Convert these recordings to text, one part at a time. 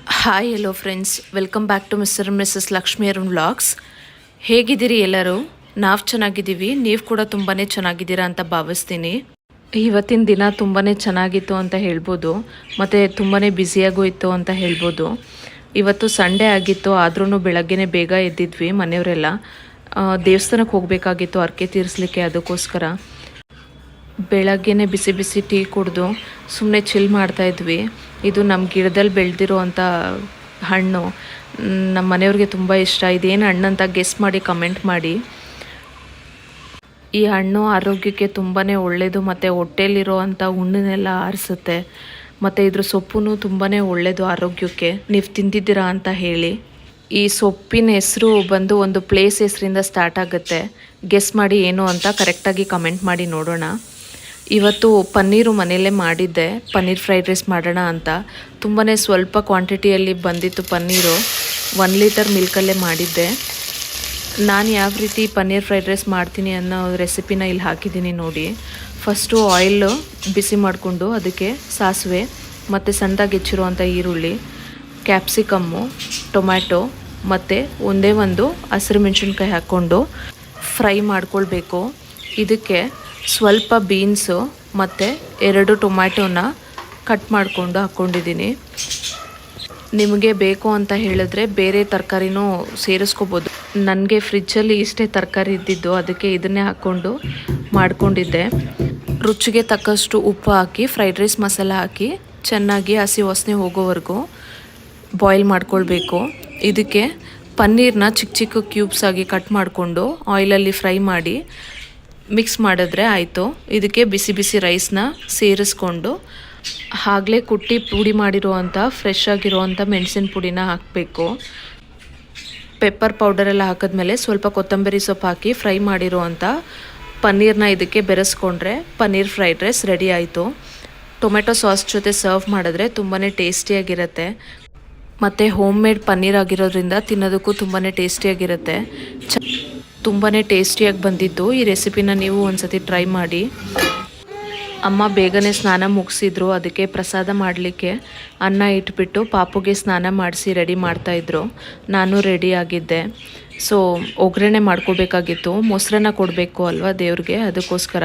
Hi hello friends, welcome back to Mr and Mrs Lakshmi Arun vlogs. ಹೇಗಿದ್ದೀರಿ ಎಲ್ಲರೂ? ನಾವು ಚೆನ್ನಾಗಿದ್ದೀವಿ, ನೀವು ಕೂಡ ತುಂಬಾ ಚೆನ್ನಾಗಿದ್ದೀರಾ ಅಂತ ಭಾವಿಸ್ತೀನಿ. ಇವತ್ತಿನ ದಿನ ತುಂಬಾ ಚೆನ್ನಾಗಿತ್ತು ಅಂತ ಹೇಳ್ಬೋದು, ಮತ್ತು ತುಂಬಾ ಬ್ಯುಸಿಯಾಗೂ ಇತ್ತು ಅಂತ ಹೇಳ್ಬೋದು. ಇವತ್ತು ಸಂಡೇ ಆಗಿತ್ತು, ಆದ್ರೂ ಬೆಳಗ್ಗೆನೇ ಬೇಗ ಎದ್ದಿದ್ವಿ ಮನೆಯವರೆಲ್ಲ. ದೇವಸ್ಥಾನಕ್ಕೆ ಹೋಗಬೇಕಾಗಿತ್ತು ಹರಕೆ ತೀರಿಸಲಿಕ್ಕೆ, ಅದಕ್ಕೋಸ್ಕರ ಬೆಳಗ್ಗೆನೇ ಬಿಸಿ ಬಿಸಿ ಟೀ ಕುಡಿದು ಸುಮ್ಮನೆ ಚಿಲ್ ಮಾಡ್ತಾಯಿದ್ವಿ. ಇದು ನಮ್ಮ ಗಿಡದಲ್ಲಿ ಬೆಳೆದಿರೋ ಅಂಥ ಹಣ್ಣು. ನಮ್ಮ ಮನೆಯವ್ರಿಗೆ ತುಂಬ ಇಷ್ಟ. ಇದೇನು ಹಣ್ಣು ಅಂತ ಗೆಸ್ ಮಾಡಿ ಕಮೆಂಟ್ ಮಾಡಿ. ಈ ಹಣ್ಣು ಆರೋಗ್ಯಕ್ಕೆ ತುಂಬಾ ಒಳ್ಳೆಯದು, ಮತ್ತು ಹೊಟ್ಟೆಲಿರೋ ಅಂಥ ಹುಣ್ಣನ್ನೆಲ್ಲ ಆರಿಸುತ್ತೆ. ಮತ್ತು ಇದ್ರ ಸೊಪ್ಪು ತುಂಬಾ ಒಳ್ಳೆಯದು ಆರೋಗ್ಯಕ್ಕೆ. ನೀವು ತಿಂದಿದ್ದೀರಾ ಅಂತ ಹೇಳಿ. ಈ ಸೊಪ್ಪಿನ ಹೆಸರು ಬಂದು ಒಂದು ಪ್ಲೇಸ್ ಹೆಸರಿಂದ ಸ್ಟಾರ್ಟ್ ಆಗುತ್ತೆ. ಗೆಸ್ ಮಾಡಿ ಏನು ಅಂತ ಕರೆಕ್ಟಾಗಿ ಕಮೆಂಟ್ ಮಾಡಿ ನೋಡೋಣ. ಇವತ್ತು ಪನ್ನೀರು ಮನೆಯಲ್ಲೇ ಮಾಡಿದ್ದೆ, ಪನ್ನೀರ್ ಫ್ರೈಡ್ ರೈಸ್ ಮಾಡೋಣ ಅಂತ. ತುಂಬಾ ಸ್ವಲ್ಪ ಕ್ವಾಂಟಿಟಿಯಲ್ಲಿ ಬಂದಿತ್ತು ಪನ್ನೀರು. 1 ಲೀಟರ್ ಮಿಲ್ಕಲ್ಲೇ ಮಾಡಿದ್ದೆ. ನಾನು ಯಾವ ರೀತಿ ಪನ್ನೀರ್ ಫ್ರೈಡ್ ರೈಸ್ ಮಾಡ್ತೀನಿ ಅನ್ನೋ ರೆಸಿಪಿನ ಇಲ್ಲಿ ಹಾಕಿದ್ದೀನಿ ನೋಡಿ. ಫಸ್ಟು ಆಯಿಲ್ ಬಿಸಿ ಮಾಡಿಕೊಂಡು ಅದಕ್ಕೆ ಸಾಸಿವೆ ಮತ್ತು ಸಣ್ಣದಾಗಿ ಹೆಚ್ಚಿರುವಂಥ ಈರುಳ್ಳಿ, ಕ್ಯಾಪ್ಸಿಕಮ್ಮು, ಟೊಮ್ಯಾಟೊ ಮತ್ತು ಒಂದೇ ಒಂದು ಹಸಿರು ಮೆಣಸಿನ್ಕಾಯಿ ಹಾಕ್ಕೊಂಡು ಫ್ರೈ ಮಾಡ್ಕೊಳ್ಬೇಕು. ಇದಕ್ಕೆ ಸ್ವಲ್ಪ ಬೀನ್ಸು ಮತ್ತು 2 ಟೊಮ್ಯಾಟೋನ ಕಟ್ ಮಾಡಿಕೊಂಡು ಹಾಕ್ಕೊಂಡಿದ್ದೀನಿ. ನಿಮಗೆ ಬೇಕು ಅಂತ ಹೇಳಿದ್ರೆ ಬೇರೆ ತರಕಾರಿನೂ ಸೇರಿಸ್ಕೋಬೋದು. ನನಗೆ ಫ್ರಿಜ್ಜಲ್ಲಿ ಇಷ್ಟೇ ತರಕಾರಿ ಇದ್ದಿದ್ದು, ಅದಕ್ಕೆ ಇದನ್ನೇ ಹಾಕ್ಕೊಂಡು ಮಾಡ್ಕೊಂಡಿದ್ದೆ. ರುಚಿಗೆ ತಕ್ಕಷ್ಟು ಉಪ್ಪು ಹಾಕಿ ಫ್ರೈಡ್ ರೈಸ್ ಮಸಾಲ ಹಾಕಿ ಚೆನ್ನಾಗಿ ಹಸಿ ವಾಸನೆ ಹೋಗೋವರೆಗೂ ಬಾಯ್ಲ್ ಮಾಡ್ಕೊಳ್ಬೇಕು. ಇದಕ್ಕೆ ಪನ್ನೀರನ್ನ ಚಿಕ್ಕ ಚಿಕ್ಕ ಕ್ಯೂಬ್ಸ್ ಆಗಿ ಕಟ್ ಮಾಡಿಕೊಂಡು ಆಯಿಲಲ್ಲಿ ಫ್ರೈ ಮಾಡಿ ಮಿಕ್ಸ್ ಮಾಡಿದ್ರೆ ಆಯಿತು. ಇದಕ್ಕೆ ಬಿಸಿ ಬಿಸಿ ರೈಸ್ನ ಸೇರಿಸ್ಕೊಂಡು ಆಗಲೇ ಕುಟ್ಟಿ ಪುಡಿ ಮಾಡಿರುವಂಥ ಫ್ರೆಶ್ ಆಗಿರುವಂಥ ಮೆಣಸಿನ ಪುಡಿನ ಹಾಕಬೇಕು. ಪೆಪ್ಪರ್ ಪೌಡರೆಲ್ಲ ಹಾಕಿದ್ಮೇಲೆ ಸ್ವಲ್ಪ ಕೊತ್ತಂಬರಿ ಸೊಪ್ಪು ಹಾಕಿ ಫ್ರೈ ಮಾಡಿರುವಂಥ ಪನ್ನೀರನ್ನ ಇದಕ್ಕೆ ಬೆರೆಸ್ಕೊಂಡ್ರೆ ಪನ್ನೀರ್ ಫ್ರೈಡ್ ರೈಸ್ ರೆಡಿ ಆಯಿತು. ಟೊಮೆಟೊ ಸಾಸ್ ಜೊತೆ ಸರ್ವ್ ಮಾಡಿದ್ರೆ ತುಂಬಾ ಟೇಸ್ಟಿಯಾಗಿರುತ್ತೆ. ಮತ್ತು ಹೋಮ್ ಮೇಡ್ ಪನ್ನೀರ್ ಆಗಿರೋದ್ರಿಂದ ತಿನ್ನೋದಕ್ಕೂ ತುಂಬಾ ಟೇಸ್ಟಿಯಾಗಿರುತ್ತೆ. ತುಂಬಾ ಟೇಸ್ಟಿಯಾಗಿ ಬಂದಿತ್ತು. ಈ ರೆಸಿಪಿನ ನೀವು ಒಂದ್ಸತಿ ಟ್ರೈ ಮಾಡಿ. ಅಮ್ಮ ಬೇಗನೆ ಸ್ನಾನ ಮುಗಿಸಿದ್ರು, ಅದಕ್ಕೆ ಪ್ರಸಾದ ಮಾಡಲಿಕ್ಕೆ ಅನ್ನ ಇಟ್ಬಿಟ್ಟು ಪಾಪುಗೆ ಸ್ನಾನ ಮಾಡಿಸಿ ರೆಡಿ ಮಾಡ್ತಾಯಿದ್ರು. ನಾನು ರೆಡಿ ಆಗಿದ್ದೆ. ಸೊ ಒಗ್ಗರಣೆ ಮಾಡ್ಕೋಬೇಕಾಗಿತ್ತು. ಮೊಸರನ್ನ ಕೊಡಬೇಕು ಅಲ್ವಾ ದೇವ್ರಿಗೆ, ಅದಕ್ಕೋಸ್ಕರ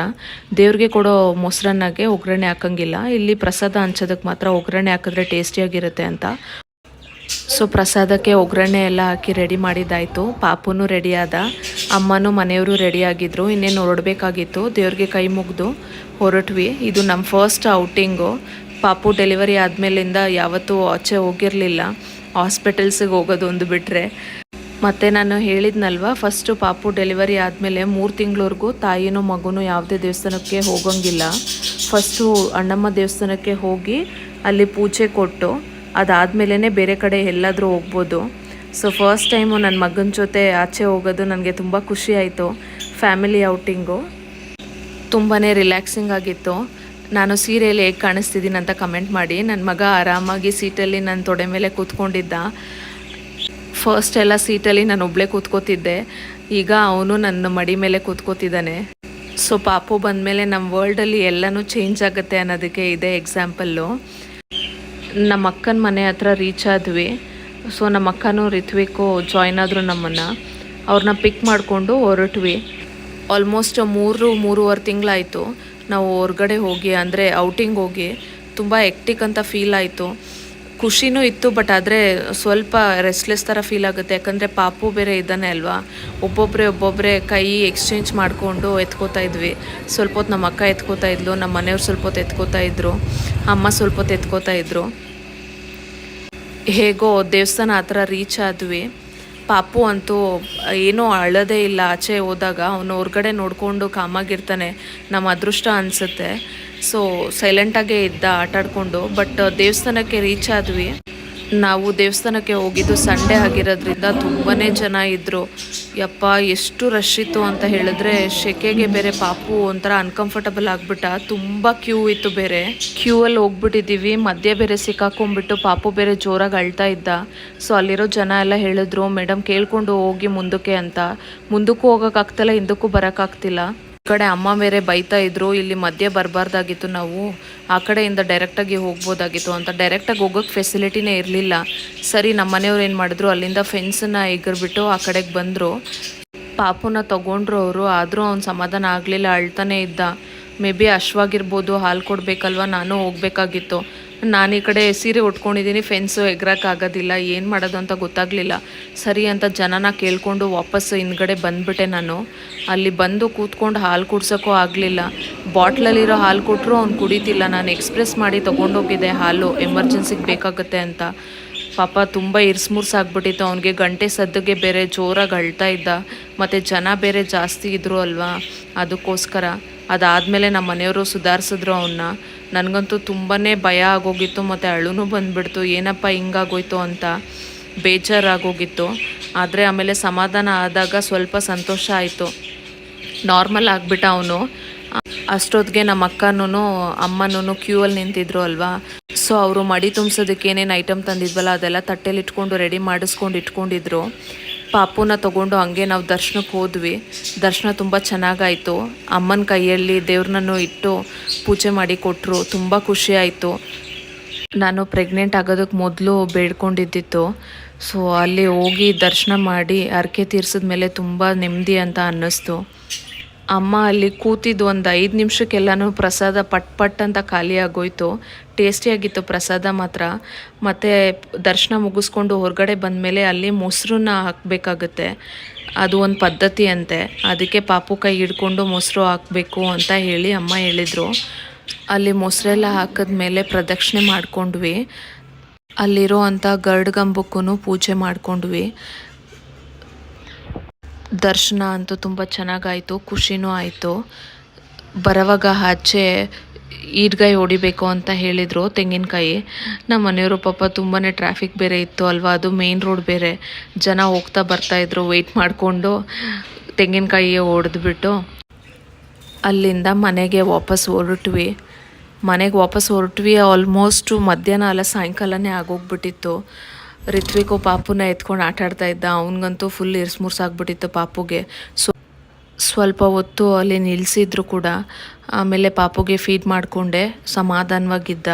ದೇವ್ರಿಗೆ ಕೊಡೋ ಮೊಸರನ್ನಾಗೆ ಒಗ್ಗರಣೆ ಹಾಕಂಗಿಲ್ಲ. ಇಲ್ಲಿ ಪ್ರಸಾದ ಹಂಚೋದಕ್ಕೆ ಮಾತ್ರ ಒಗ್ಗರಣೆ ಹಾಕಿದ್ರೆ ಟೇಸ್ಟಿಯಾಗಿರುತ್ತೆ ಅಂತ. ಸೊ ಪ್ರಸಾದಕ್ಕೆ ಒಗ್ಗರಣೆ ಎಲ್ಲ ಹಾಕಿ ರೆಡಿ ಮಾಡಿದ್ದಾಯಿತು. ಪಾಪುನೂ ರೆಡಿ ಆದ, ಅಮ್ಮನೂ ಮನೆಯವರು ರೆಡಿ ಆಗಿದ್ದರು. ಇನ್ನೇನು ಹೊರಡಬೇಕಾಗಿತ್ತು. ದೇವ್ರಿಗೆ ಕೈ ಮುಗಿದು ಹೊರಟ್ವಿ. ಇದು ನಮ್ಮ ಫಸ್ಟ್ ಔಟಿಂಗು. ಪಾಪು ಡೆಲಿವರಿ ಆದಮೇಲಿಂದ ಯಾವತ್ತೂ ಆಚೆ ಹೋಗಿರಲಿಲ್ಲ, ಹಾಸ್ಪಿಟಲ್ಸಿಗೆ ಹೋಗೋದು ಒಂದು ಬಿಟ್ಟರೆ. ಮತ್ತು ನಾನು ಹೇಳಿದ್ನಲ್ವ, ಫಸ್ಟು ಪಾಪು ಡೆಲಿವರಿ ಆದಮೇಲೆ 3 ತಿಂಗಳವರೆಗೂ ತಾಯಿನೂ ಮಗುನೂ ಯಾವುದೇ ದೇವಸ್ಥಾನಕ್ಕೆ ಹೋಗೋಂಗಿಲ್ಲ. ಫಸ್ಟು ಅಣ್ಣಮ್ಮ ದೇವಸ್ಥಾನಕ್ಕೆ ಹೋಗಿ ಅಲ್ಲಿ ಪೂಜೆ ಕೊಟ್ಟು ಅದಾದಮೇಲೆ ಬೇರೆ ಕಡೆ ಎಲ್ಲಾದರೂ ಹೋಗ್ಬೋದು. ಸೊ ಫಸ್ಟ್ ಟೈಮು ನನ್ನ ಮಗನ ಜೊತೆ ಆಚೆ ಹೋಗೋದು ನನಗೆ ತುಂಬ ಖುಷಿ ಆಯಿತು. ಫ್ಯಾಮಿಲಿ ಔಟಿಂಗು ತುಂಬಾ ರಿಲ್ಯಾಕ್ಸಿಂಗ್ ಆಗಿತ್ತು. ನಾನು ಸೀರೆಯಲ್ಲಿ ಹೇಗೆ ಕಾಣಿಸ್ತಿದ್ದೀನಿ ಅಂತ ಕಮೆಂಟ್ ಮಾಡಿ. ನನ್ನ ಮಗ ಆರಾಮಾಗಿ ಸೀಟಲ್ಲಿ ನನ್ನ ತೊಡೆ ಮೇಲೆ ಕೂತ್ಕೊಂಡಿದ್ದ. ಫಸ್ಟ್ ಎಲ್ಲ ಸೀಟಲ್ಲಿ ನಾನು ಒಬ್ಬಳೇ ಕೂತ್ಕೋತಿದ್ದೆ, ಈಗ ಅವನು ನನ್ನ ಮಡಿ ಮೇಲೆ ಕೂತ್ಕೋತಿದ್ದಾನೆ. ಸೊ ಪಾಪು ಬಂದಮೇಲೆ ನಮ್ಮ ವರ್ಲ್ಡಲ್ಲಿ ಎಲ್ಲನೂ ಚೇಂಜ್ ಆಗುತ್ತೆ ಅನ್ನೋದಕ್ಕೆ ಇದೇ ಎಕ್ಸಾಂಪಲ್ಲು. ನಮ್ಮ ಅಕ್ಕನ ಮನೆ ಹತ್ರ ರೀಚ್ ಆದ್ವಿ. ಸೊ ನಮ್ಮ ಅಕ್ಕನೂ ರಿತ್ವಿಕು ಜಾಯ್ನ್ ಆದರು ನಮ್ಮನ್ನು. ಅವ್ರನ್ನ ಪಿಕ್ ಮಾಡಿಕೊಂಡು ಹೊರಟ್ವಿ. ಆಲ್ಮೋಸ್ಟ್ 3-3.5 ತಿಂಗಳಾಯಿತು ನಾವು ಹೊರಗಡೆ ಹೋಗಿ, ಅಂದರೆ ಔಟಿಂಗ್ ಹೋಗಿ. ತುಂಬ ಎಕ್ಟಿಕ್ ಅಂತ ಫೀಲ್ ಆಯಿತು. ಖುಷಿನೂ ಇತ್ತು, ಬಟ್ ಆದರೆ ಸ್ವಲ್ಪ ರೆಸ್ಟ್ಲೆಸ್ ಥರ ಫೀಲ್ ಆಗುತ್ತೆ. ಯಾಕಂದರೆ ಪಾಪು ಬೇರೆ ಇದ್ದಾನೆ ಅಲ್ವಾ. ಒಬ್ಬೊಬ್ಬರೇ ಕೈ ಎಕ್ಸ್ಚೇಂಜ್ ಮಾಡಿಕೊಂಡು ಎತ್ಕೋತಾ ಇದ್ವಿ. ಸ್ವಲ್ಪ ಹೊತ್ತು ನಮ್ಮ ಅಕ್ಕ ಎತ್ಕೋತಾ ಇದ್ಲು, ನಮ್ಮ ಮನೆಯವ್ರು ಸ್ವಲ್ಪ ಹೊತ್ತು ಎತ್ಕೋತಾ ಇದ್ದರು, ಅಮ್ಮ ಸ್ವಲ್ಪ ಹೊತ್ತು ಎತ್ಕೋತಾ ಇದ್ದರು. ಹೇಗೋ ದೇವಸ್ಥಾನ ಹತ್ರ ರೀಚ್ ಆದ್ವಿ. ಪಾಪು ಅಂತೂ ಏನೂ ಅಳೋದೇ ಇಲ್ಲ. ಆಚೆ ಹೋದಾಗ ಅವನು ಹೊರಗಡೆ ನೋಡಿಕೊಂಡು ಕಾಮಾಗಿರ್ತಾನೆ, ನಮ್ಮ ಅದೃಷ್ಟ ಅನಿಸುತ್ತೆ. ಸೊ ಸೈಲೆಂಟಾಗೇ ಇದ್ದ ಆಟಾಡಿಕೊಂಡು. ಬಟ್ ದೇವಸ್ಥಾನಕ್ಕೆ ರೀಚ್ ಆದ್ವಿ. ನಾವು ದೇವಸ್ಥಾನಕ್ಕೆ ಹೋಗಿದ್ದು ಸಂಡೇ ಆಗಿರೋದ್ರಿಂದ ತುಂಬಾ ಜನ ಇದ್ದರು. ಯಪ್ಪ ಎಷ್ಟು ರಶ್ ಇತ್ತು ಅಂತ ಹೇಳಿದ್ರೆ, ಶೆಕೆಗೆ ಬೇರೆ ಪಾಪು ಒಂಥರ ಅನ್ಕಂಫರ್ಟಬಲ್ ಆಗಿಬಿಟ್ಟ. ತುಂಬ ಕ್ಯೂ ಇತ್ತು. ಬೇರೆ ಕ್ಯೂವಲ್ಲಿ ಹೋಗ್ಬಿಟ್ಟಿದ್ದೀವಿ, ಮಧ್ಯೆ ಬೇರೆ ಸಿಕ್ಕಾಕೊಂಡ್ಬಿಟ್ಟು ಪಾಪು ಬೇರೆ ಜೋರಾಗಿ ಅಳ್ತಾ ಇದ್ದ. ಸೊ ಅಲ್ಲಿರೋ ಜನ ಎಲ್ಲ ಹೇಳಿದ್ರು, ಮೇಡಮ್ ಕೇಳ್ಕೊಂಡು ಹೋಗಿ ಮುಂದಕ್ಕೆ ಅಂತ. ಮುಂದಕ್ಕೂ ಹೋಗೋಕ್ಕಾಗ್ತಿಲ್ಲ, ಹಿಂದಕ್ಕೂ ಬರೋಕ್ಕಾಗ್ತಿಲ್ಲ. ಈ ಕಡೆ ಅಮ್ಮ ಬೇರೆ ಬೈತಾ ಇದ್ರು, ಇಲ್ಲಿ ಮಧ್ಯೆ ಬರಬಾರ್ದಾಗಿತ್ತು, ನಾವು ಆ ಕಡೆಯಿಂದ ಡೈರೆಕ್ಟಾಗಿ ಹೋಗ್ಬೋದಾಗಿತ್ತು ಅಂತ. ಡೈರೆಕ್ಟಾಗಿ ಹೋಗೋಕ್ಕೆ ಫೆಸಿಲಿಟಿನೇ ಇರಲಿಲ್ಲ. ಸರಿ ನಮ್ಮ ಮನೆಯವ್ರು ಏನು ಮಾಡಿದ್ರು, ಅಲ್ಲಿಂದ ಫೆನ್ಸನ್ನು ಎಗರ್ಬಿಟ್ಟು ಆ ಕಡೆಗೆ ಬಂದರು. ಪಾಪುನ ತೊಗೊಂಡ್ರು ಅವರು. ಆದರೂ ಅವ್ನು ಸಮಾಧಾನ ಆಗಲಿಲ್ಲ, ಅಳ್ತಾನೆ ಇದ್ದ. ಮೇ ಬಿ ಹಶ್ವಾಗಿರ್ಬೋದು, ಹಾಲು ಕೊಡಬೇಕಲ್ವ, ನಾನು ಹೋಗಬೇಕಾಗಿತ್ತು. ನಾನು ಈ ಕಡೆ ಸೀರೆ ಉಟ್ಕೊಂಡಿದ್ದೀನಿ, ಫೆನ್ಸು ಎಗ್ರಕ್ಕಾಗೋದಿಲ್ಲ, ಏನು ಮಾಡೋದು ಅಂತ ಗೊತ್ತಾಗಲಿಲ್ಲ. ಸರಿ ಅಂತ ಜನನ ಕೇಳಿಕೊಂಡು ವಾಪಸ್ ಹಿಂದ್ಗಡೆ ಬಂದುಬಿಟ್ಟೆ ನಾನು. ಅಲ್ಲಿ ಬಂದು ಕೂತ್ಕೊಂಡು ಹಾಲು ಕುಡ್ಸೋಕ್ಕೂ ಆಗಲಿಲ್ಲ. ಬಾಟ್ಲಲ್ಲಿರೋ ಹಾಲು ಕೊಟ್ಟರು ಅವ್ನು ಕುಡಿತಿಲ್ಲ. ನಾನು ಎಕ್ಸ್ಪ್ರೆಸ್ ಮಾಡಿ ತೊಗೊಂಡೋಗಿದ್ದೆ ಹಾಲು, ಎಮರ್ಜೆನ್ಸಿಗೆ ಬೇಕಾಗುತ್ತೆ ಅಂತ. ಪಾಪ ತುಂಬ ಇರ್ಸ್ಮುರ್ಸಾಗ್ಬಿಟ್ಟಿತ್ತು ಅವನಿಗೆ. ಗಂಟೆ ಸದ್ದಿಗೆ ಬೇರೆ ಜೋರಾಗಿ ಅಳ್ತಾ ಇದ್ದ, ಮತ್ತು ಜನ ಬೇರೆ ಜಾಸ್ತಿ ಇದ್ದರು ಅಲ್ವಾ, ಅದಕ್ಕೋಸ್ಕರ. ಅದಾದಮೇಲೆ ನಮ್ಮ ಮನೆಯವರು ಸುಧಾರಿಸಿದ್ರು ಅವನ್ನ. ನನಗಂತೂ ತುಂಬಾ ಭಯ ಆಗೋಗಿತ್ತು, ಮತ್ತು ಅಳುನೂ ಬಂದುಬಿಡ್ತು, ಏನಪ್ಪ ಹಿಂಗಾಗೋಯ್ತು ಅಂತ ಬೇಜಾರಾಗೋಗಿತ್ತು. ಆದರೆ ಆಮೇಲೆ ಸಮಾಧಾನ ಆದಾಗ ಸ್ವಲ್ಪ ಸಂತೋಷ ಆಯಿತು. ನಾರ್ಮಲ್ ಆಗಿಬಿಟ್ಟ ಅವನು. ಅಷ್ಟೊತ್ತಿಗೆ ನಮ್ಮ ಅಕ್ಕನೂ ಅಮ್ಮನೂ ಕ್ಯೂ ಅಲ್ಲಿ ನಿಂತಿದ್ರು ಅಲ್ವಾ. ಸೊ ಅವರು ಮಡಿ ತುಂಬಿಸೋದಕ್ಕೆ ಏನೇನು ಐಟಮ್ ತಂದಿದ್ವಲ್ಲ ಅದೆಲ್ಲ ತಟ್ಟೆಲಿ ಇಟ್ಕೊಂಡು ರೆಡಿ ಮಾಡಿಸ್ಕೊಂಡು ಇಟ್ಕೊಂಡಿದ್ರು. ಪಾಪುನ ತೊಗೊಂಡು ಹಂಗೆ ನಾವು ದರ್ಶನಕ್ಕೆ ಹೋದ್ವಿ. ದರ್ಶನ ತುಂಬ ಚೆನ್ನಾಗಾಯಿತು. ಅಮ್ಮನ ಕೈಯಲ್ಲಿ ದೇವ್ರನ್ನೂ ಇಟ್ಟು ಪೂಜೆ ಮಾಡಿ ಕೊಟ್ಟರು. ತುಂಬ ಖುಷಿ ಆಯಿತು. ನಾನು ಪ್ರೆಗ್ನೆಂಟ್ ಆಗೋದಕ್ಕೆ ಮೊದಲು ಬೇಡ್ಕೊಂಡಿದ್ದಿತ್ತು. ಸೊ ಅಲ್ಲಿ ಹೋಗಿ ದರ್ಶನ ಮಾಡಿ ಹರಕೆ ತೀರ್ಸಿದ ಮೇಲೆ ತುಂಬ ನೆಮ್ಮದಿ ಅಂತ ಅನ್ನಿಸ್ತು. ಅಮ್ಮ ಅಲ್ಲಿ ಕೂತಿದ್ದು ಒಂದು 5 ನಿಮಿಷಕ್ಕೆಲ್ಲನೂ ಪ್ರಸಾದ ಪಟ್ ಅಂತ ಖಾಲಿ ಆಗೋಯ್ತು. ಟೇಸ್ಟಿಯಾಗಿತ್ತು ಪ್ರಸಾದ ಮಾತ್ರ. ಮತ್ತು ದರ್ಶನ ಮುಗಿಸ್ಕೊಂಡು ಹೊರಗಡೆ ಬಂದಮೇಲೆ ಅಲ್ಲಿ ಮೊಸರನ್ನ ಹಾಕಬೇಕಾಗುತ್ತೆ, ಅದು ಒಂದು ಪದ್ಧತಿ ಅಂತೆ. ಅದಕ್ಕೆ ಪಾಪು ಕೈ ಹಿಡ್ಕೊಂಡು ಮೊಸರು ಹಾಕಬೇಕು ಅಂತ ಹೇಳಿ ಅಮ್ಮ ಹೇಳಿದರು. ಅಲ್ಲಿ ಮೊಸರೆಲ್ಲ ಹಾಕಿದ್ಮೇಲೆ ಪ್ರದಕ್ಷಿಣೆ ಮಾಡ್ಕೊಂಡ್ವಿ. ಅಲ್ಲಿರೋ ಅಂಥ ಗರುಡಗಂಬಕ್ಕೂ ಪೂಜೆ ಮಾಡ್ಕೊಂಡ್ವಿ. ದರ್ಶನ ಅಂತೂ ತುಂಬ ಚೆನ್ನಾಗಾಯಿತು, ಖುಷಿನೂ ಆಯಿತು. ಬರೋವಾಗ ಆಚೆ ಈಡ್ಗಾಯಿ ಹೊಡಿಬೇಕು ಅಂತ ಹೇಳಿದರು, ತೆಂಗಿನಕಾಯಿ. ನಮ್ಮ ಮನೆಯವರು ಪಾಪ ತುಂಬಾ ಟ್ರಾಫಿಕ್ ಬೇರೆ ಇತ್ತು ಅಲ್ವಾ, ಅದು ಮೇನ್ ರೋಡ್ ಬೇರೆ, ಜನ ಹೋಗ್ತಾ ಬರ್ತಾಯಿದ್ರು. ವೆಯ್ಟ್ ಮಾಡಿಕೊಂಡು ತೆಂಗಿನಕಾಯಿ ಹೊಡೆದ್ಬಿಟ್ಟು ಅಲ್ಲಿಂದ ಮನೆಗೆ ವಾಪಸ್ ಹೊರಟ್ವಿ. ಆಲ್ಮೋಸ್ಟು ಮಧ್ಯಾಹ್ನ ಅಲ್ಲ, ಸಾಯಂಕಾಲನೇ ಆಗೋಗ್ಬಿಟ್ಟಿತ್ತು. ರಿತ್ವಿಕು ಪಾಪುನ ಎತ್ಕೊಂಡು ಆಟಾಡ್ತಾ ಇದ್ದ. ಅವನಿಗಂತೂ ಫುಲ್ ಇರ್ಸ್ಮುರ್ಸಾಗ್ಬಿಟ್ಟಿತ್ತು ಪಾಪುಗೆ. ಸ್ವಲ್ಪ ಹೊತ್ತು ಅಲ್ಲಿ ನಿಲ್ಲಿಸಿದ್ರು ಕೂಡ. ಆಮೇಲೆ ಪಾಪುಗೆ ಫೀಡ್ ಮಾಡಿಕೊಂಡೆ, ಸಮಾಧಾನವಾಗಿದ್ದ.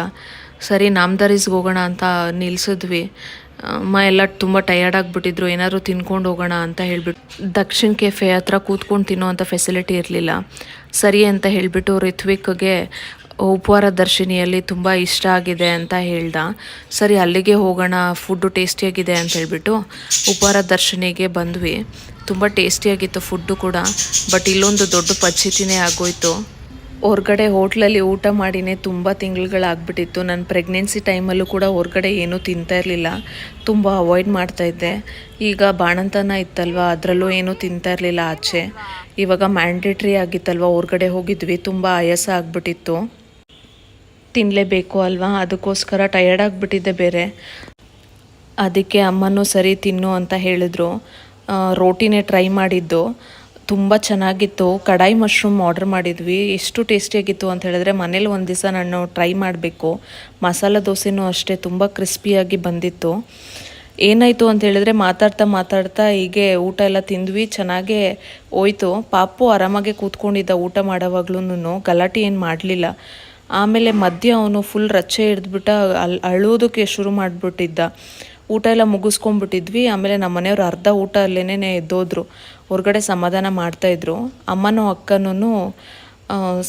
ಸರಿ ನಾಮದಾರಿಸ್ಗೆ ಹೋಗೋಣ ಅಂತ ನಿಲ್ಲಿಸಿದ್ವಿ. ಅಮ್ಮ ಎಲ್ಲ ತುಂಬ ಟಯರ್ಡ್ ಆಗಿಬಿಟ್ಟಿದ್ರು, ಏನಾದರೂ ತಿನ್ಕೊಂಡು ಹೋಗೋಣ ಅಂತ ಹೇಳಿಬಿಟ್ಟು. ದಕ್ಷಿಣ ಕೆಫೆ ಹತ್ರ ಕೂತ್ಕೊಂಡು ತಿನ್ನೋ ಅಂಥ ಫೆಸಿಲಿಟಿ ಇರಲಿಲ್ಲ. ಸರಿ ಅಂತ ಹೇಳಿಬಿಟ್ಟು ರಿತ್ವಿಕ್ಗೆ ಉಪಹಾರ ದರ್ಶಿನಿಯಲ್ಲಿ ತುಂಬ ಇಷ್ಟ ಆಗಿದೆ ಅಂತ ಹೇಳ್ದ. ಸರಿ ಅಲ್ಲಿಗೆ ಹೋಗೋಣ, ಫುಡ್ಡು ಟೇಸ್ಟಿಯಾಗಿದೆ ಅಂತ ಹೇಳ್ಬಿಟ್ಟು ಉಪಹಾರ ದರ್ಶಿನಿಗೆ ಬಂದ್ವಿ. ತುಂಬ ಟೇಸ್ಟಿಯಾಗಿತ್ತು ಫುಡ್ಡು ಕೂಡ. ಬಟ್ ಇಲ್ಲೊಂದು ದೊಡ್ಡ ಪದ್ಧತಿನೇ ಆಗೋಯ್ತು. ಹೊರ್ಗಡೆ ಹೋಟ್ಲಲ್ಲಿ ಊಟ ಮಾಡಿನೇ ತುಂಬ ತಿಂಗಳುಗಳಾಗ್ಬಿಟ್ಟಿತ್ತು. ನನ್ನ ಪ್ರೆಗ್ನೆನ್ಸಿ ಟೈಮಲ್ಲೂ ಕೂಡ ಹೊರ್ಗಡೆ ಏನೂ ತಿಂತಾ ಇರಲಿಲ್ಲ, ತುಂಬ ಅವಾಯ್ಡ್ ಮಾಡ್ತಾಯಿದ್ದೆ. ಈಗ ಬಾಣಂತನ ಇತ್ತಲ್ವ, ಅದರಲ್ಲೂ ಏನೂ ತಿಂತಾ ಇರಲಿಲ್ಲ ಆಚೆ. ಇವಾಗ ಮ್ಯಾಂಡೇಟ್ರಿ ಆಗಿತ್ತಲ್ವ, ಹೊರ್ಗಡೆ ಹೋಗಿದ್ವಿ, ತುಂಬ ಆಯಾಸ ಆಗಿಬಿಟ್ಟಿತ್ತು. ತಿನ್ನಲೇಬೇಕು ಅಲ್ವಾ, ಅದಕ್ಕೋಸ್ಕರ ಟಯರ್ಡ್ ಆಗಿಬಿಟ್ಟಿದ್ದೆ ಬೇರೆ. ಅದಕ್ಕೆ ಅಮ್ಮನೂ ಸರಿ ತಿನ್ನು ಅಂತ ಹೇಳಿದ್ರು. ರೋಟಿನೇ ಟ್ರೈ ಮಾಡಿದ್ದು, ತುಂಬ ಚೆನ್ನಾಗಿತ್ತು. ಕಡಾಯಿ ಮಶ್ರೂಮ್ ಆರ್ಡ್ರ್ ಮಾಡಿದ್ವಿ. ಎಷ್ಟು ಟೇಸ್ಟಿಯಾಗಿತ್ತು ಅಂತ ಹೇಳಿದ್ರೆ, ಮನೇಲಿ ಒಂದು ದಿವಸ ನಾನು ಟ್ರೈ ಮಾಡಬೇಕು. ಮಸಾಲ ದೋಸೆನೂ ಅಷ್ಟೇ ತುಂಬ ಕ್ರಿಸ್ಪಿಯಾಗಿ ಬಂದಿತ್ತು. ಏನಾಯಿತು ಅಂತ ಹೇಳಿದ್ರೆ, ಮಾತಾಡ್ತಾ ಹೀಗೆ ಊಟ ಎಲ್ಲ ತಿಂದ್ವಿ, ಚೆನ್ನಾಗೇ ಹೋಯ್ತು. ಪಾಪು ಆರಾಮಾಗೆ ಕೂತ್ಕೊಂಡಿದ್ದ ಊಟ ಮಾಡೋವಾಗ್ಲೂ, ಗಲಾಟೆ ಏನು ಮಾಡಲಿಲ್ಲ. ಆಮೇಲೆ ಮಧ್ಯೆ ಅವನು ಫುಲ್ ರಚ್ಚೆ ಹಿಡಿದ್ಬಿಟ್ಟ, ಅಳೋದಕ್ಕೆ ಶುರು ಮಾಡಿಬಿಟ್ಟಿದ್ದ. ಊಟ ಎಲ್ಲ ಮುಗಿಸ್ಕೊಂಡ್ಬಿಟ್ಟಿದ್ವಿ. ಆಮೇಲೆ ನಮ್ಮ ಮನೆಯವ್ರು ಅರ್ಧ ಊಟ ಅಲ್ಲೇನೇ ಎದ್ದೋದ್ರು, ಹೊರಗಡೆ ಸಮಾಧಾನ ಮಾಡ್ತಾಯಿದ್ರು. ಅಮ್ಮನೂ ಅಕ್ಕನೂ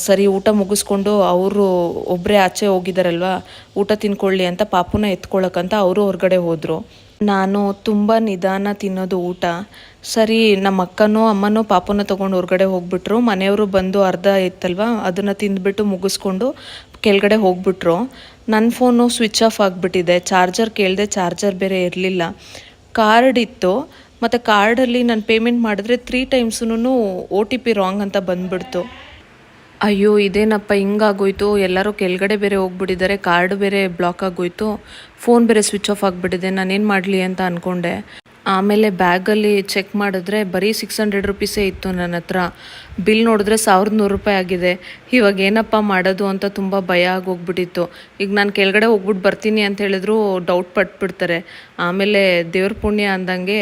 ಸರಿ ಊಟ ಮುಗಿಸ್ಕೊಂಡು ಅವರು ಒಬ್ಬರೇ ಆಚೆ ಹೋಗಿದ್ದಾರಲ್ವ, ಊಟ ತಿನ್ಕೊಳ್ಳಿ ಅಂತ ಪಾಪುನ ಎತ್ಕೊಳ್ಳೋಕ್ಕಂತ ಅವರು ಹೊರಗಡೆ ಹೋದರು. ನಾನು ತುಂಬ ನಿಧಾನ ತಿನ್ನೋದು ಊಟ. ಸರಿ ನಮ್ಮ ಅಕ್ಕನೂ ಅಮ್ಮನೂ ಪಾಪುನ ತೊಗೊಂಡು ಹೊರಗಡೆ ಹೋಗ್ಬಿಟ್ರು. ಮನೆಯವರು ಬಂದು ಅರ್ಧ ಇತ್ತಲ್ವ, ಅದನ್ನು ತಿಂದ್ಬಿಟ್ಟು ಮುಗಿಸ್ಕೊಂಡು ಕೆಳಗಡೆ ಹೋಗ್ಬಿಟ್ರು. ನನ್ನ ಫೋನು ಸ್ವಿಚ್ ಆಫ್ ಆಗಿಬಿಟ್ಟಿದೆ. ಚಾರ್ಜರ್ ಕೇಳಿದೆ, ಚಾರ್ಜರ್ ಬೇರೆ ಇರಲಿಲ್ಲ. ಕಾರ್ಡ್ ಇತ್ತು, ಮತ್ತು ಕಾರ್ಡಲ್ಲಿ ನಾನು ಪೇಮೆಂಟ್ ಮಾಡಿದ್ರೆ 3 ಟೈಮ್ಸೂ OTP ರಾಂಗ್ ಅಂತ ಬಂದುಬಿಡ್ತು. ಅಯ್ಯೋ ಇದೇನಪ್ಪ ಹಿಂಗಾಗೋಯ್ತು, ಎಲ್ಲರೂ ಕೆಳಗಡೆ ಬೇರೆ ಹೋಗ್ಬಿಟ್ಟಿದ್ದಾರೆ, ಕಾರ್ಡ್ ಬೇರೆ ಬ್ಲಾಕ್ ಆಗೋಯ್ತು, ಫೋನ್ ಬೇರೆ ಸ್ವಿಚ್ ಆಫ್ ಆಗಿಬಿಟ್ಟಿದೆ, ನಾನೇನು ಮಾಡಲಿ ಅಂತ ಅಂದ್ಕೊಂಡೆ. ಆಮೇಲೆ ಬ್ಯಾಗಲ್ಲಿ ಚೆಕ್ ಮಾಡಿದ್ರೆ ಬರೀ 600 ರುಪೀಸೇ ಇತ್ತು ನನ್ನ ಹತ್ರ. ಬಿಲ್ ನೋಡಿದ್ರೆ 1100 ರೂಪಾಯಿ ಆಗಿದೆ. ಇವಾಗ ಏನಪ್ಪ ಮಾಡೋದು ಅಂತ ತುಂಬ ಭಯ ಆಗೋಗ್ಬಿಟ್ಟಿತ್ತು. ಈಗ ನಾನು ಕೆಳಗಡೆ ಹೋಗ್ಬಿಟ್ಟು ಬರ್ತೀನಿ ಅಂತ ಹೇಳಿದ್ರು ಡೌಟ್ ಪಟ್ಬಿಡ್ತಾರೆ. ಆಮೇಲೆ ದೇವ್ರ ಪುಣ್ಯ ಅಂದಂಗೆ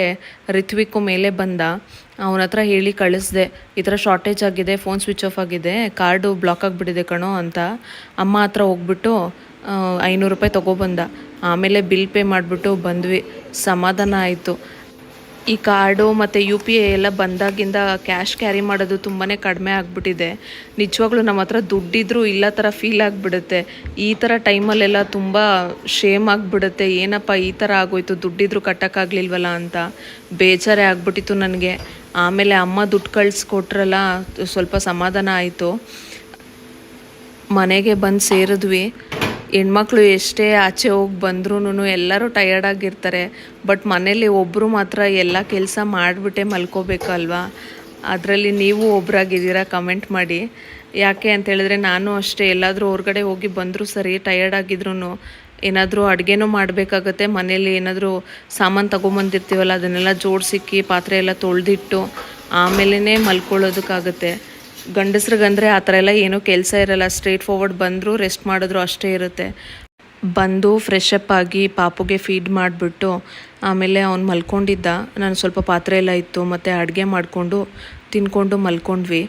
ರಿತ್ವಿಕ್ಕು ಮೇಲೆ ಬಂದ. ಅವನ ಹತ್ರ ಹೇಳಿ ಕಳಿಸ್ದೆ, ಈ ಥರ ಶಾರ್ಟೇಜ್ ಆಗಿದೆ, ಫೋನ್ ಸ್ವಿಚ್ ಆಫ್ ಆಗಿದೆ, ಕಾರ್ಡು ಬ್ಲಾಕ್ ಆಗಿಬಿಟ್ಟಿದೆ ಕಣೋ ಅಂತ. ಅಮ್ಮ ಹತ್ರ ಹೋಗ್ಬಿಟ್ಟು 500 ರೂಪಾಯಿ ತೊಗೊಬಂದ. ಆಮೇಲೆ ಬಿಲ್ ಪೇ ಮಾಡಿಬಿಟ್ಟು ಬಂದ್ವಿ. ಸಮಾಧಾನ ಆಯಿತು. ಈ ಕಾರ್ಡು ಮತ್ತು UPI ಎಲ್ಲ ಬಂದಾಗಿಂದ ಕ್ಯಾಶ್ ಕ್ಯಾರಿ ಮಾಡೋದು ತುಂಬಾ ಕಡಿಮೆ ಆಗಿಬಿಟ್ಟಿದೆ. ನಿಜವಾಗ್ಲೂ ನಮ್ಮ ಹತ್ರ ದುಡ್ಡಿದ್ರೂ ಇಲ್ಲ ಥರ ಫೀಲ್ ಆಗಿಬಿಡುತ್ತೆ. ಈ ಥರ ಟೈಮಲ್ಲೆಲ್ಲ ತುಂಬ ಶೇಮ್ ಆಗಿಬಿಡುತ್ತೆ. ಏನಪ್ಪ ಈ ಥರ ಆಗೋಯ್ತು, ದುಡ್ಡಿದ್ರೂ ಕಟ್ಟೋಕ್ಕಾಗಲಿಲ್ವಲ್ಲ ಅಂತ ಬೇಜಾರೇ ಆಗ್ಬಿಟ್ಟಿತ್ತು ನನಗೆ. ಆಮೇಲೆ ಅಮ್ಮ ದುಡ್ಡು ಕಳಿಸ್ಕೊಟ್ರಲ್ಲ, ಸ್ವಲ್ಪ ಸಮಾಧಾನ ಆಯಿತು. ಮನೆಗೆ ಬಂದು ಸೇರಿದ್ವಿ. ಹೆಣ್ಮಕ್ಳು ಎಷ್ಟೇ ಆಚೆ ಹೋಗಿ ಬಂದ್ರೂ ಎಲ್ಲರೂ ಟಯರ್ಡಾಗಿರ್ತಾರೆ. ಬಟ್ ಮನೇಲಿ ಒಬ್ಬರು ಮಾತ್ರ ಎಲ್ಲ ಕೆಲಸ ಮಾಡಿಬಿಟ್ಟೆ ಮಲ್ಕೋಬೇಕಲ್ವಾ. ಅದರಲ್ಲಿ ನೀವು ಒಬ್ಬರಾಗಿದ್ದೀರಾ, ಕಮೆಂಟ್ ಮಾಡಿ. ಯಾಕೆ ಅಂತೇಳಿದ್ರೆ ನಾನು ಅಷ್ಟೇ, ಎಲ್ಲಾದರೂ ಹೊರಗಡೆ ಹೋಗಿ ಬಂದರೂ ಸರಿ ಟಯರ್ಡಾಗಿದ್ರೂ ಏನಾದರೂ ಅಡುಗೆನೂ ಮಾಡಬೇಕಾಗತ್ತೆ. ಮನೇಲಿ ಏನಾದರೂ ಸಾಮಾನು ತೊಗೊಂಬಂದಿರ್ತೀವಲ್ಲ ಅದನ್ನೆಲ್ಲ ಜೋಡಿಸಿಕ್ಕಿ ಪಾತ್ರೆ ಎಲ್ಲ ತೊಳೆದಿಟ್ಟು ಆಮೇಲೆ ಮಲ್ಕೊಳ್ಳೋದಕ್ಕಾಗುತ್ತೆ. ಗಂಡಸ್ರಿಗಂದರೆ ಆ ಥರ ಎಲ್ಲ ಏನೂ ಕೆಲಸ ಇರಲ್ಲ. ಸ್ಟ್ರೇಟ್ ಫಾರ್ವರ್ಡ್ ಬಂದರೂ ರೆಸ್ಟ್ ಮಾಡಿದ್ರು ಅಷ್ಟೇ ಇರುತ್ತೆ. ಬಂದು ಫ್ರೆಶ್ ಅಪ್ ಆಗಿ ಪಾಪುಗೆ ಫೀಡ್ ಮಾಡಿಬಿಟ್ಟು ಆಮೇಲೆ ಅವ್ನು ಮಲ್ಕೊಂಡಿದ್ದ. ನಾನು ಸ್ವಲ್ಪ ಪಾತ್ರೆ ಎಲ್ಲ ಇತ್ತು ಮತ್ತು ಅಡುಗೆ ಮಾಡಿಕೊಂಡು ತಿನ್ಕೊಂಡು ಮಲ್ಕೊಂಡ್ವಿ.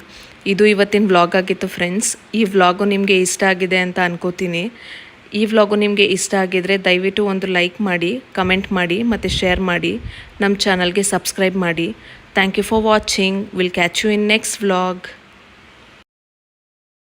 ಇದು ಇವತ್ತಿನ ವ್ಲಾಗ್ ಆಗಿತ್ತು ಫ್ರೆಂಡ್ಸ್. ಈ ವ್ಲಾಗು ನಿಮಗೆ ಇಷ್ಟ ಆಗಿದೆ ಅಂತ ಅನ್ಕೋತೀನಿ. ಈ ವ್ಲಾಗು ನಿಮಗೆ ಇಷ್ಟ ಆಗಿದರೆ ದಯವಿಟ್ಟು ಒಂದು ಲೈಕ್ ಮಾಡಿ, ಕಮೆಂಟ್ ಮಾಡಿ ಮತ್ತು ಶೇರ್ ಮಾಡಿ. ನಮ್ಮ ಚಾನಲ್ಗೆ ಸಬ್ಸ್ಕ್ರೈಬ್ ಮಾಡಿ. Thank you for watching. Will catch you in next vlog.